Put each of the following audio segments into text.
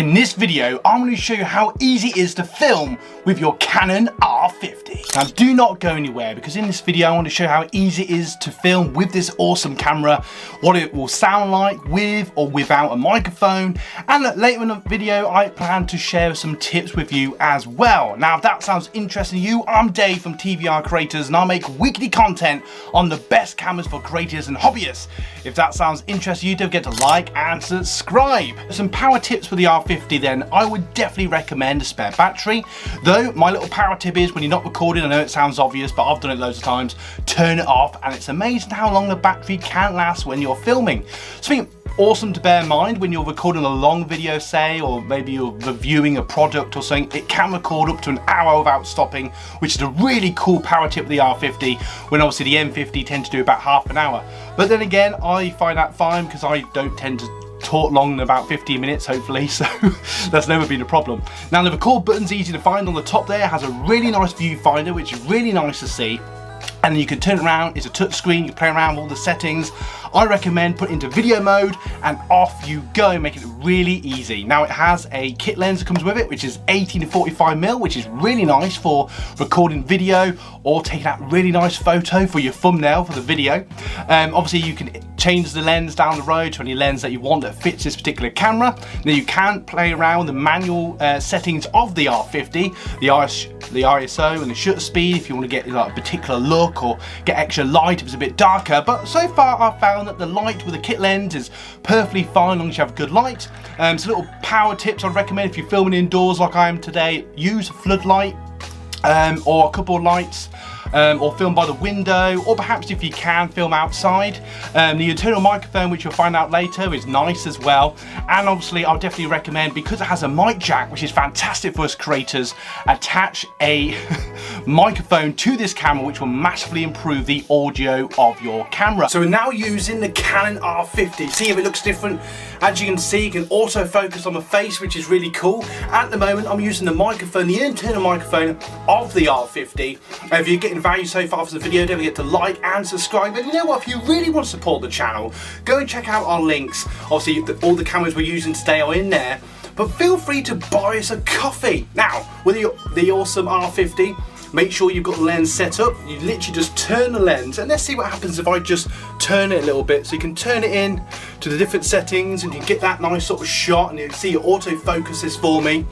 In this video, I'm going to show you how easy it is to film with your Canon R50. Now do not go anywhere, because in this video I want to show you how easy it is to film with this awesome camera, what it will sound like with or without a microphone, and later in the video I plan to share some tips with you as well. Now if that sounds interesting to you, I'm Dave from TVR Creators and I make weekly content on the best cameras for creators and hobbyists. If that sounds interesting to you, don't forget to like and subscribe. Some power tips for the R50 then. I would definitely recommend a spare battery, though my little power tip is when you're not recording, I know it sounds obvious but I've done it loads of times, turn it off, and it's amazing how long the battery can last when you're filming. Something awesome to bear in mind when you're recording a long video, say, or maybe you're reviewing a product or something, it can record up to an hour without stopping, which is a really cool power tip with the R50, when obviously the M50 tends to do about half an hour. But then again, I find that fine because I don't tend to talk long than about 15 minutes hopefully, so that's never been a problem. Now the record button's easy to find. On the top there, it has a really nice viewfinder, which is really nice to see, and then you can turn it around. It's a touch screen, you can play around with all the settings. I recommend put it into video mode and off you go, making it really easy. Now it has a kit lens that comes with it, which is 18-45mm, which is really nice for recording video or taking that really nice photo for your thumbnail for the video. Obviously you can change the lens down the road to any lens that you want that fits this particular camera. Now you can play around with the manual settings of the R50, the ISO and the shutter speed if you want to get like a particular look or get extra light if it's a bit darker. But so far I've found that the light with the kit lens is perfectly fine as long as you have good light. So little power tips I'd recommend if you're filming indoors like I am today: use a floodlight or a couple of lights, or film by the window, or perhaps if you can film outside. The internal microphone, which you'll find out later, is nice as well. And obviously I'll definitely recommend, because it has a mic jack, which is fantastic for us creators, attach a microphone to this camera, which will massively improve the audio of your camera. So we're now using the Canon R50. See if it looks different. As you can see, you can auto focus on the face, which is really cool. At the moment I'm using the microphone, the internal microphone of the R50. If you're getting value so far from the video, don't forget to like and subscribe. And you know what, if you really want to support the channel, go and check out our links. Obviously all the cameras we're using today are in there, but feel free to buy us a coffee. Now with the awesome R50, make sure you've got the lens set up. You literally just turn the lens, and let's see what happens if I just turn it a little bit. So you can turn it in to the different settings and you get that nice sort of shot, and you can see it auto focuses for me.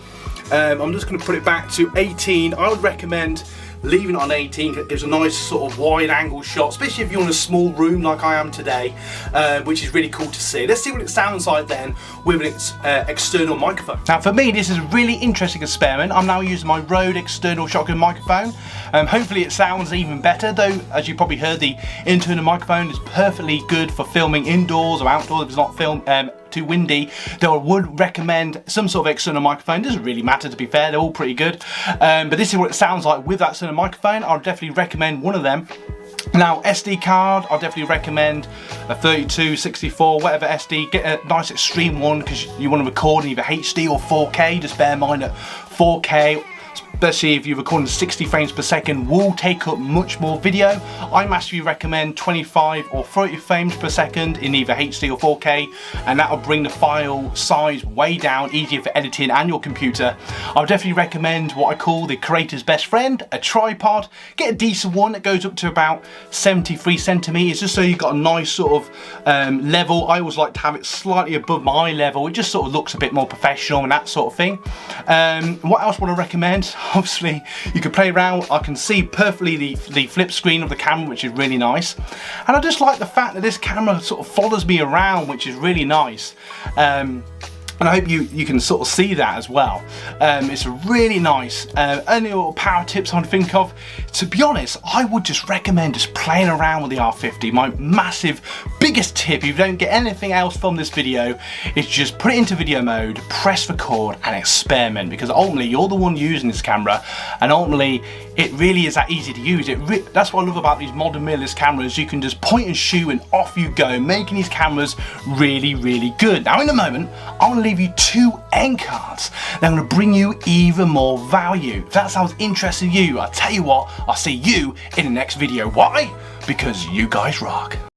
I'm just going to put it back to 18. I would recommend leaving it on 18. It gives a nice sort of wide angle shot, especially if you're in a small room like I am today, which is really cool to see. Let's see what it sounds like then with its external microphone. Now for me, this is a really interesting experiment. I'm now using my Rode external shotgun microphone. Hopefully it sounds even better, though as you probably heard, the internal microphone is perfectly good for filming indoors or outdoors if it's not too windy, though I would recommend some sort of external microphone. It doesn't really matter, to be fair, they're all pretty good. But this is what it sounds like with that external microphone. I'll definitely recommend one of them. Now SD card, I'll definitely recommend a 32, 64, whatever SD. Get a nice extreme one because you want to record in either HD or 4K. Just bear in mind that 4K, especially if you're recording 60 frames per second, will take up much more video. I massively recommend 25 or 30 frames per second in either HD or 4K, and that will bring the file size way down, easier for editing and your computer. I would definitely recommend what I call the creator's best friend, a tripod. Get a decent one that goes up to about 73 centimeters, just so you've got a nice sort of level. I always like to have it slightly above my eye level. It just sort of looks a bit more professional and that sort of thing. What else would I recommend? Obviously you can play around. I can see perfectly the flip screen of the camera, which is really nice, and I just like the fact that this camera sort of follows me around, which is really nice. And I hope you can sort of see that as well. It's really nice. Only little power tips I think of. To be honest, I would just recommend just playing around with the R50. My massive, biggest tip, if you don't get anything else from this video, is just put it into video mode, press record and experiment, because ultimately you're the one using this camera, and ultimately it really is that easy to use. That's what I love about these modern mirrorless cameras. You can just point and shoot and off you go, making these cameras really, really good. Now in a moment, I want to leave you 2 end cards that are going to bring you even more value. If that sounds interesting to you, I'll tell you what, I'll see you in the next video. Why? Because you guys rock.